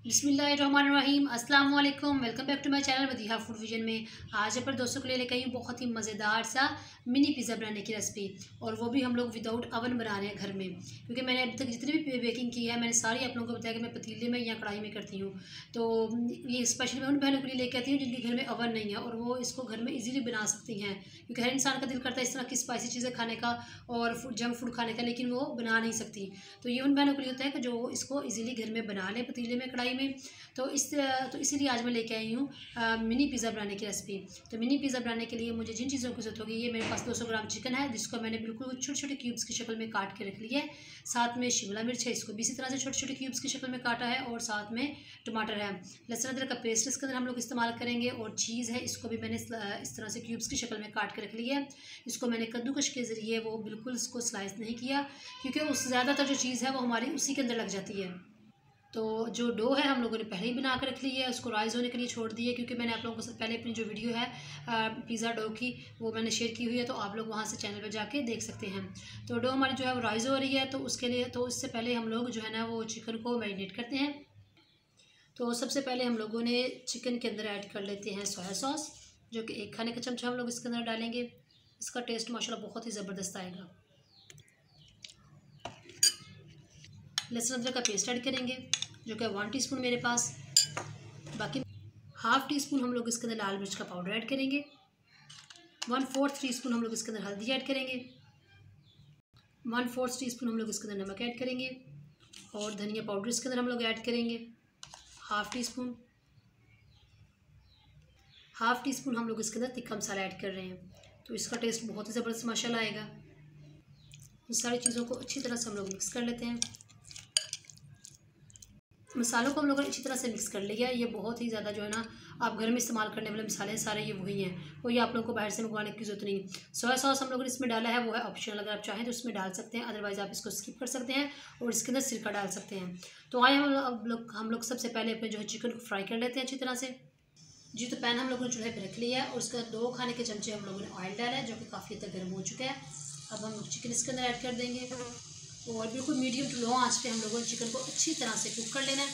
बिस्मिल्लाहिर्रहमानिर्रहीम, अस्सलाम वालेकुम। Welcome back to my channel Madiha food vision में। आज पर दोस्तों के लिए लेकर आई हूँ बहुत ही मज़ेदार सा मिनी पिज़्ज़ा बनाने की रेसिपी, और वो भी हम लोग विदाउट अवन बना रहे हैं घर में। क्योंकि मैंने अभी तक जितनी भी बेकिंग की है मैंने सारी आप लोगों को बताया कि मैं पतीले में या कढ़ाई में करती हूँ। तो ये स्पेशली मैं उन बहनों के लिए लेकर आती हूँ जिनके घर में अवन नहीं है और वो इसको घर में ईजिली बना सकती हैं। क्योंकि हर इंसान का दिल करता है इस तरह की स्पाइसी चीज़ें खाने का और जंक फूड खाने का, लेकिन वो बना नहीं सकती। तो ये उन बहनों के लिए होता है कि जो इसको ईजिली घर में बना लें पतीले में, कढ़ाई में। तो इसीलिए आज मैं लेके आई हूँ मिनी पिज़्ज़ा बनाने की रेसिपी। तो मिनी पिज़्ज़ा बनाने के लिए मुझे जिन चीज़ों की ज़रूरत होगी, ये मेरे पास 200 ग्राम चिकन है जिसको मैंने बिल्कुल छोटे छोटे क्यूब्स की शक्ल में काट के रख लिया है। साथ में शिमला मिर्च है, इसको भी इसी तरह से छोटे छोटे क्यूब्स की शक्ल में काटा है। और साथ में टमाटर है, लहसुन अदरक का पेस्ट इसके अंदर हम लोग इस्तेमाल करेंगे। और चीज़ है, इसको भी मैंने इस तरह से क्यूब्स की शक्ल में काट के रख लिया है। इसको मैंने कद्दूकश के ज़रिए वो बिल्कुल इसको स्लाइस नहीं किया, क्योंकि उस ज़्यादातर जो चीज़ है वो हमारी उसी के अंदर लग जाती है। तो जो डो है हम लोगों ने पहले ही बना कर रख ली है, उसको राइज़ होने के लिए छोड़ दी है। क्योंकि मैंने आप लोगों को पहले अपनी जो वीडियो है पिज़्ज़ा डो की वो मैंने शेयर की हुई है, तो आप लोग वहाँ से चैनल पर जाके देख सकते हैं। तो डो हमारी जो है वो राइज़ हो रही है, तो उसके लिए तो इससे पहले हम लोग जो है ना वो चिकन को मैरिनेट करते हैं। तो सबसे पहले हम लोगों ने चिकन के अंदर ऐड कर लेते हैं सोया सॉस, जो कि 1 खाने का चमचा हम लोग इसके अंदर डालेंगे। इसका टेस्ट माशाल्लाह बहुत ही ज़बरदस्त आएगा। लहसुन अदरक का पेस्ट ऐड करेंगे, जो कि 1 टीस्पून मेरे पास। बाकी ½ टीस्पून हम लोग इसके अंदर लाल मिर्च का पाउडर ऐड करेंगे। 1/4 टीस्पून हम लोग इसके अंदर हल्दी ऐड करेंगे। 1/4 टीस्पून हम लोग इसके अंदर नमक ऐड करेंगे। और धनिया पाउडर इसके अंदर हम लोग ऐड करेंगे ½ टीस्पून। ½ टीस्पून हम लोग इसके अंदर तिक्का मसाला ऐड कर रहे हैं, तो इसका टेस्ट बहुत ही ज़बरदस्त माशाल्लाह आएगा। इन सारी चीज़ों को अच्छी तरह से हम लोग मिक्स कर लेते हैं। मसालों को हम लोगों ने अच्छी तरह से मिक्स कर लिया है। ये बहुत ही ज़्यादा जो है ना आप घर में इस्तेमाल करने वाले मसाले सारे ये वही हैं, कोई आप लोगों को बाहर से मंगवाने की ज़रूरत नहीं। सोया सॉस हम लोगों ने इसमें डाला है, वो है ऑप्शनल, अगर आप चाहें तो इसमें डाल सकते हैं, अदरवाइज़ आप इसको स्किप कर सकते हैं और इसके अंदर सिरका डाल सकते हैं। तो आए हम लोग सबसे पहले अपने जो है चिकन को फ्राई कर लेते हैं अच्छी तरह से। जी, तो पैन हम लोगों ने चूल्हे पर रख लिया है और उसका 2 खाने के चमचे हम लोगों ने ऑयल डाला है, जो कि काफ़ी हद तक गर्म हो चुका है। अब हम चिकन इसके अंदर ऐड कर देंगे और बिल्कुल मीडियम टू लो आंच पे हम लोगों ने चिकन को अच्छी तरह से कुक कर लेना है।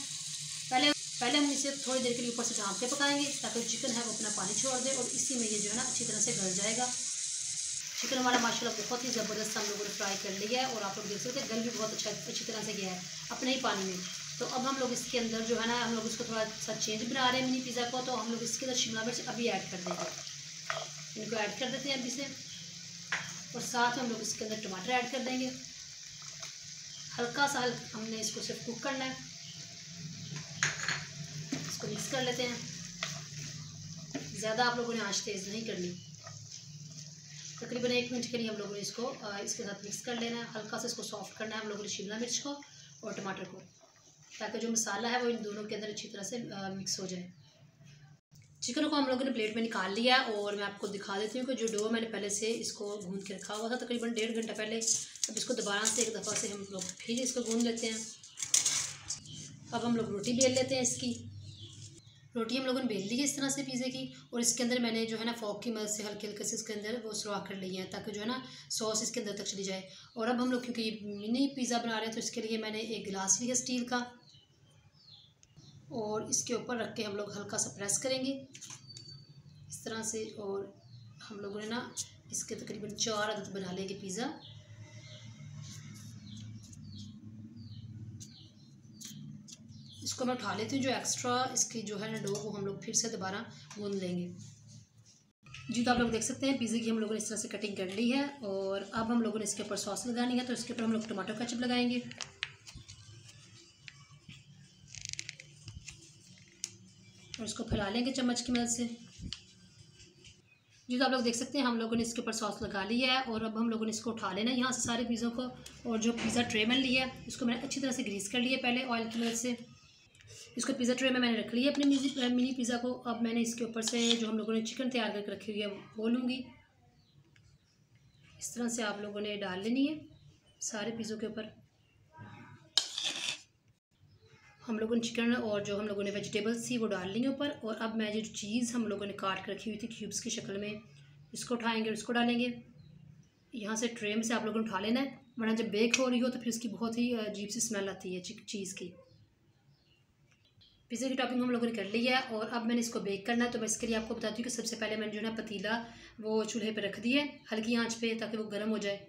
पहले हम इसे थोड़ी देर के लिए ऊपर से ढाँप के पकाएंगे, ताकि चिकन है वो अपना पानी छोड़ दे और इसी में ये जो है ना अच्छी तरह से गल जाएगा। चिकन हमारा माशाल्लाह बहुत ही ज़बरदस्त हम लोगों ने फ्राई कर लिया है और आप लोग देख सकते हैं गल भी बहुत अच्छी तरह से गया है अपने ही पानी में। तो अब हम लोग इसके अंदर जो है ना हम लोग इसको थोड़ा सा चेंज बना रहे हैं मिनी पिज़्ज़ा को, तो हम लोग इसके अंदर शिमला मिर्च अभी ऐड कर देंगे। इनको ऐड कर देते हैं अभी से, और साथ में हम लोग इसके अंदर टमाटर ऐड कर देंगे। हल्का सा हमने इसको सिर्फ कुक करना है, इसको मिक्स कर लेते हैं। ज़्यादा आप लोगों ने आंच तेज़ नहीं करनी, तकरीबन 1 मिनट के लिए हम लोगों ने इसको इसके साथ मिक्स कर लेना है। हल्का सा इसको सॉफ्ट करना है हम लोगों ने शिमला मिर्च को और टमाटर को, ताकि जो मसाला है वो इन दोनों के अंदर अच्छी तरह से मिक्स हो जाए। चिकन को हम लोगों ने प्लेट में निकाल लिया है और मैं आपको दिखा देती हूँ कि जो डो मैंने पहले से इसको गूंद के रखा हुआ था तकरीबन 1.5 घंटा पहले। अब इसको दोबारा से एक दफ़ा से हम लोग फिर इसको गूंद लेते हैं। अब हम लोग रोटी बेल लेते हैं। इसकी रोटी हम लोगों ने बेल ली है इस तरह से पिज़्ज़े की, और इसके अंदर मैंने जो है ना फोक की मदद से हल्के हल्के से इसके अंदर वो सुराख कर ली है, ताकि जो है ना सॉस इसके अंदर तक चली जाए। और अब हम लोग क्योंकि ये मिनी पिज़्ज़ा बना रहे हैं, तो इसके लिए मैंने एक गिलास लिया स्टील का, और इसके ऊपर रख के हम लोग हल्का सा प्रेस करेंगे इस तरह से। और हम लोगों ने ना इसके तकरीबन 4 अदद बना लेंगे पिज़्ज़ा। इसको मैं उठा लेती हूँ, जो एक्स्ट्रा इसकी जो है ना डो वो हम लोग फिर से दोबारा गूंद लेंगे। जी, तो आप लोग देख सकते हैं पिज़्ज़े की हम लोगों ने इस तरह से कटिंग कर ली है। और अब हम लोगों ने इसके ऊपर सॉस लगानी है, तो इसके ऊपर हम लोग टमाटो केचप लगाएंगे। और इसको फैला लेंगे चम्मच की मदद से। जी, तो आप लोग देख सकते हैं हम लोगों ने इसके ऊपर सॉस लगा लिया है। और अब हम लोगों ने इसको उठा लेना है यहाँ से सारे पिज़्ज़ों को। और जो पिज़्ज़ा ट्रे मैंने लिया है इसको मैंने अच्छी तरह से ग्रीस कर लिया पहले ऑयल की मदद से। इसको पिज़्ज़ा ट्रे में मैंने रख लिया अपने मिनी पिज़्ज़ा को। अब मैंने इसके ऊपर से जो हम लोगों ने चिकन तैयार करके रखी हुई है वो लूँगी। इस तरह से आप लोगों ने डाल लेनी है सारे पिज़्ज़ों के ऊपर। हम लोगों ने चिकन और जो हम लोगों ने वेजिटेबल्स थी वो डाल ली ऊपर। और अब मैं जो चीज़ हम लोगों ने काट कर रखी हुई थी क्यूब्स की शक्ल में, इसको उठाएंगे और इसको डालेंगे। यहाँ से ट्रे में से आप लोगों ने उठा लेना है, वरना जब बेक हो रही हो तो फिर इसकी बहुत ही अजीब सी स्मेल आती है चीज़ की। पिज़्ज़ा की टॉपिंग हम लोगों ने कर ली है और अब मैंने इसको बेक करना है। तो मैं इसके लिए आपको बताती हूँ कि सबसे पहले मैंने जो है पतीला वो चूल्हे पे रख दिया है हल्की आंच पे, ताकि वो गर्म हो जाए।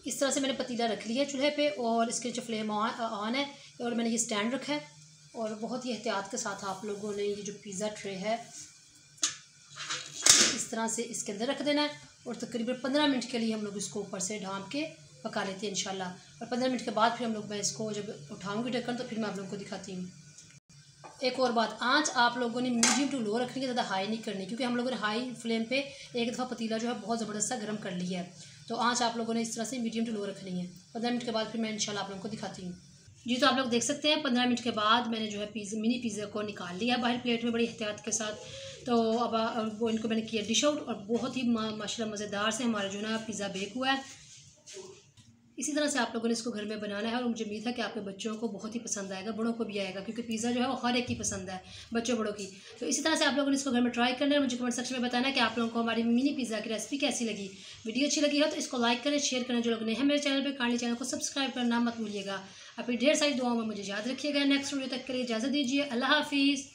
इस तरह से मैंने पतीला रख लिया है चूल्हे पे और इसके जो फ्लेम ऑन है और मैंने ये स्टैंड रखा है। और बहुत ही एहतियात के साथ आप लोगों ने ये जो पिज़्ज़ा ट्रे है इस तरह से इसके अंदर रख देना है और तकरीबन 15 मिनट के लिए हम लोग इसको ऊपर से ढाँप के पका लेते हैं इंशाल्लाह। और 15 मिनट के बाद फिर हम लोग मैं इसको जब उठाऊँगी ढक्कन तो फिर मैं आप लोगों को दिखाती हूँ। एक और बात, आंच आप लोगों ने मीडियम टू लो रखनी है, ज़्यादा हाई नहीं करनी, क्योंकि हम लोगों ने हाई फ्लेम पे एक दफ़ा पतीला जो है बहुत ज़बरदस्त सा गर्म कर लिया है। तो आंच आप लोगों ने इस तरह से मीडियम टू लो रखनी है। 15 मिनट के बाद फिर मैं इंशाल्लाह आप लोगों को दिखाती हूँ। जी तो आप लोग देख सकते हैं 15 मिनट के बाद मैंने जो है मिनी पिज़्ज़ा को निकाल लिया बाहर प्लेट में बड़ी एहतियात के साथ। तो अब वो इनको मैंने किया डिश आउट और बहुत ही माशाल्लाह मज़ेदार से हमारा जो है ना पिज़्ज़ा बेक हुआ है। इसी तरह से आप लोगों ने इसको घर में बनाना है और मुझे उम्मीद है कि आपके बच्चों को बहुत ही पसंद आएगा, बड़ों को भी आएगा, क्योंकि पिज़्ज़ा जो है वो हर एक की पसंद है, बच्चों बड़ों की। तो इसी तरह से आप लोगों ने इसको घर में ट्राई करना है। मुझे कमेंट सेक्शन में बताना है कि आप लोगों को हमारी मिनी पिज़्ज़ा की रेसिपी कैसी लगी। वीडियो अच्छी लगी हो तो इसको लाइक करें, शेयर करें। जो लोग नए हैं मेरे चैनल पर, काइंडली चैनल को सब्सक्राइब करना मत भूलिएगा। अपनी ढेर सारी दुआओं में मुझे याद रखिएगा। नेक्स्ट वीडियो तक के लिए इजाज़त दीजिए। अल्लाह हाफिज़।